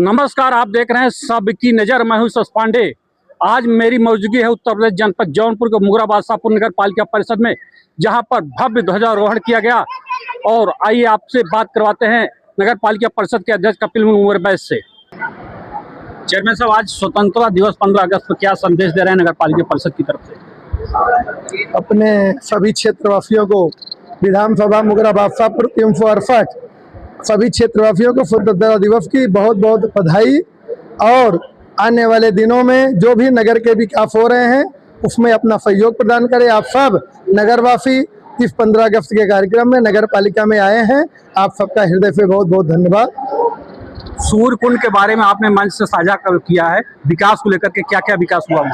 नमस्कार, आप देख रहे हैं सबकी नज़र। मैं हूं सस पांडे। आज मेरी मौजूदगी है उत्तर प्रदेश जनपद जौनपुर के मुगरा बादशाहपुर नगर पालिका परिषद में, जहां पर भव्य ध्वजारोहण किया गया। और आइए आपसे बात करवाते हैं नगर पालिका परिषद के अध्यक्ष कपिल मुनवर बैस से। चेयरमैन साहब, आज स्वतंत्रता दिवस 15 अगस्त को क्या संदेश दे रहे हैं नगर पालिका परिषद की तरफ से? अपने सभी क्षेत्रवासियों को विधानसभा मुगरा बादशाहपुर टीम अरफट सभी क्षेत्रवासियों को स्वतंत्रता दिवस की बहुत बहुत बधाई। और आने वाले दिनों में जो भी नगर के विकास हो रहे हैं उसमें अपना सहयोग प्रदान करें। आप सब नगरवासी इस 15 अगस्त के कार्यक्रम में नगर पालिका में आए हैं, आप सबका हृदय से बहुत बहुत धन्यवाद। सूर्य कुंड के बारे में आपने मंच से साझा किया है, विकास को लेकर के क्या क्या विकास हुआ?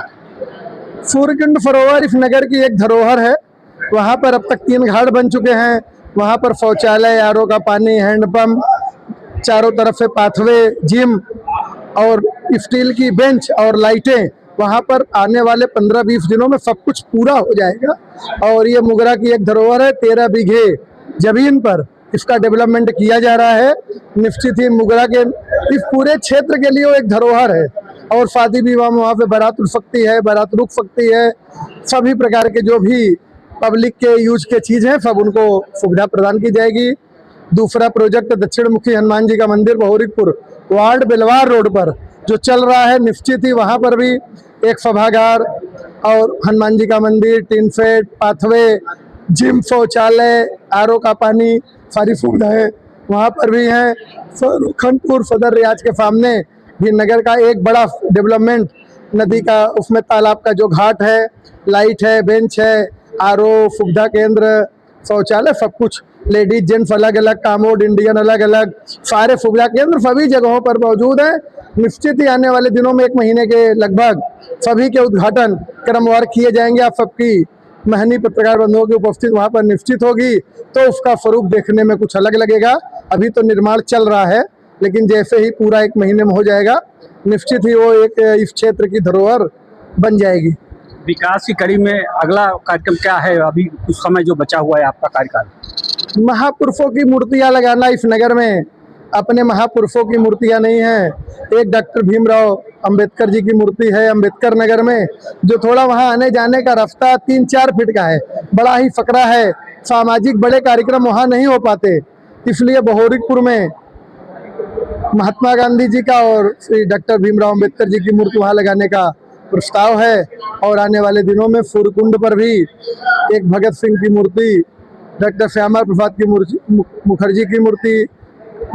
सूर्यकुंड सरोवर इस नगर की एक धरोहर है। वहाँ पर अब तक 3 घाट बन चुके हैं। वहाँ पर शौचालय, आरओ का पानी, हैंडपंप, चारों तरफ से पाथवे, जिम और स्टील की बेंच और लाइटें। वहाँ पर आने वाले 15-20 दिनों में सब कुछ पूरा हो जाएगा। और ये मुगरा की एक धरोहर है, 13 बीघे जमीन पर इसका डेवलपमेंट किया जा रहा है। निश्चित ही मुगरा के इस पूरे क्षेत्र के लिए वो एक धरोहर है। और शादी विवाह में वहाँ पे बारात रुक सकती है, बारात रुक सकती है। सभी प्रकार के जो भी पब्लिक के यूज के चीज़ हैं सब उनको सुविधा प्रदान की जाएगी। दूसरा प्रोजेक्ट दक्षिण मुखी हनुमान जी का मंदिर बहुरीपुर वार्ड बेलवार रोड पर जो चल रहा है, निश्चित ही वहाँ पर भी एक सभागार और हनुमान जी का मंदिर, टीन सेट, पाथवे, जिम, शौचालय, आरओ का पानी, सारी सुविधाएं वहाँ पर भी हैं। खनपुर सदर रियाज के सामने भी नगर का एक बड़ा डेवलपमेंट, नदी का उसमें तालाब का जो घाट है, लाइट है, बेंच है, आरओ, सुविधा केंद्र, शौचालय, सब कुछ, लेडीज जेंट्स अलग अलग, कामोड इंडियन अलग अलग, सारे सुविधा केंद्र सभी जगहों पर मौजूद हैं। निश्चित ही आने वाले दिनों में 1 महीने के लगभग सभी के उद्घाटन क्रमवार किए जाएंगे। आप सबकी महनी पत्रकार बंधुओं की उपस्थित वहाँ पर निश्चित होगी, तो उसका स्वरूप देखने में कुछ अलग लगेगा। अभी तो निर्माण चल रहा है, लेकिन जैसे ही पूरा 1 महीने में हो जाएगा, निश्चित ही वो एक इस क्षेत्र की धरोहर बन जाएगी। विकास की कड़ी में अगला कार्यक्रम क्या है? अभी कुछ समय जो बचा हुआ है आपका कार्यकाल। महापुरुषों की मूर्तियां लगाना इस नगर में। अपने महापुरुषों की मूर्तियां नहीं है। एक डॉक्टर भीमराव अंबेडकर जी की मूर्ति है अम्बेडकर नगर में, जो थोड़ा वहां आने जाने का रास्ता 3-4 फीट का है, बड़ा ही फकरा है। सामाजिक बड़े कार्यक्रम वहां नहीं हो पाते, इसलिए बहुरीपुर में महात्मा गांधी जी का और श्री डॉक्टर भीमराव अंबेडकर जी की मूर्ति वहां लगाने का प्रस्ताव है। और आने वाले दिनों में सूर्यकुंड पर भी एक भगत सिंह की मूर्ति, डॉक्टर श्यामा प्रसाद की मुखर्जी की मूर्ति,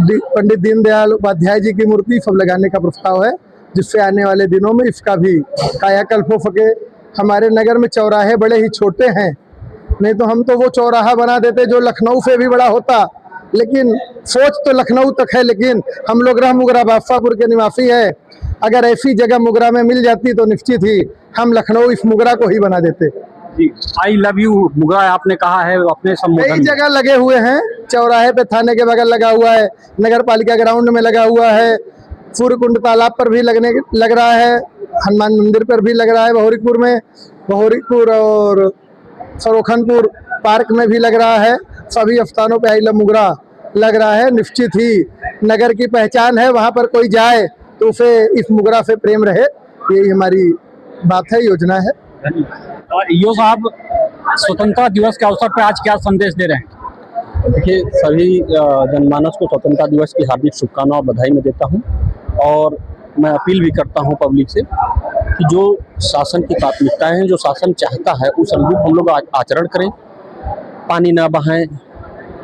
पंडित दीनदयाल उपाध्याय जी की मूर्ति सब लगाने का प्रस्ताव है, जिससे आने वाले दिनों में इसका भी कायाकल्प हो सके। हमारे नगर में चौराहे बड़े ही छोटे हैं, नहीं तो हम तो वो चौराहा बना देते जो लखनऊ से भी बड़ा होता। लेकिन सोच तो लखनऊ तक है, लेकिन हम लोग रह मुगरा बादशाहपुर के निवासी है। अगर ऐसी जगह मुगरा में मिल जाती तो निश्चित ही हम लखनऊ इस मुगरा को ही बना देते। आई लव यू मुगरा आपने कहा है अपने संबोधन। कई जगह लगे हुए हैं, चौराहे पे थाने के बगल लगा हुआ है, नगर पालिका ग्राउंड में लगा हुआ है, सूर्यकुंड तालाब पर भी लग रहा है, हनुमान मंदिर पर भी लग रहा है बहुरीपुर में, बहुरीपुर और सरोखनपुर पार्क में भी लग रहा है। सभी स्थानों पे आई लव मुगरा लग रहा है। निश्चित ही नगर की पहचान है, वहाँ पर कोई जाए तो उसे इस मुगरा से प्रेम रहे, यही हमारी बात है, योजना है। और यो साहब, स्वतंत्रता दिवस के अवसर पर आज क्या संदेश दे रहे हैं? देखिए, सभी जनमानस को स्वतंत्रता दिवस की हार्दिक शुभकामनाएं और बधाई मैं देता हूं। और मैं अपील भी करता हूं पब्लिक से कि जो शासन की प्राथमिकताएं हैं, जो शासन चाहता है, उस अनुरूप हम लोग आचरण करें। पानी ना बहाएं,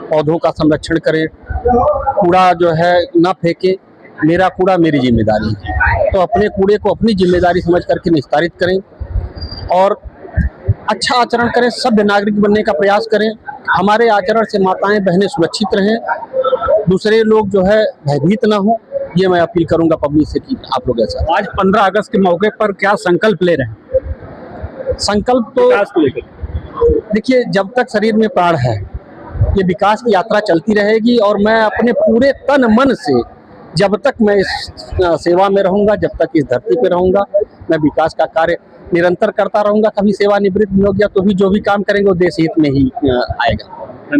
पौधों का संरक्षण करें, कूड़ा जो है ना फेंकें। मेरा कूड़ा मेरी जिम्मेदारी है, तो अपने कूड़े को अपनी जिम्मेदारी समझ करके निस्तारित करें और अच्छा आचरण करें, सभ्य नागरिक बनने का प्रयास करें। हमारे आचरण से माताएं बहनें सुरक्षित रहें, दूसरे लोग जो है भयभीत ना हो, ये मैं अपील करूंगा पब्लिक से कि आप लोग ऐसा। आज 15 अगस्त के मौके पर क्या संकल्प ले रहे हैं? संकल्प तो देखिए, जब तक शरीर में प्राण है ये विकास की यात्रा चलती रहेगी। और मैं अपने पूरे तन मन से, जब तक मैं इस सेवा में रहूंगा, जब तक इस धरती पे रहूंगा, मैं विकास का कार्य निरंतर करता रहूंगा। कभी सेवानिवृत्त नहीं हो गया तो भी जो भी काम करेंगे वो देश हित में ही आएगा।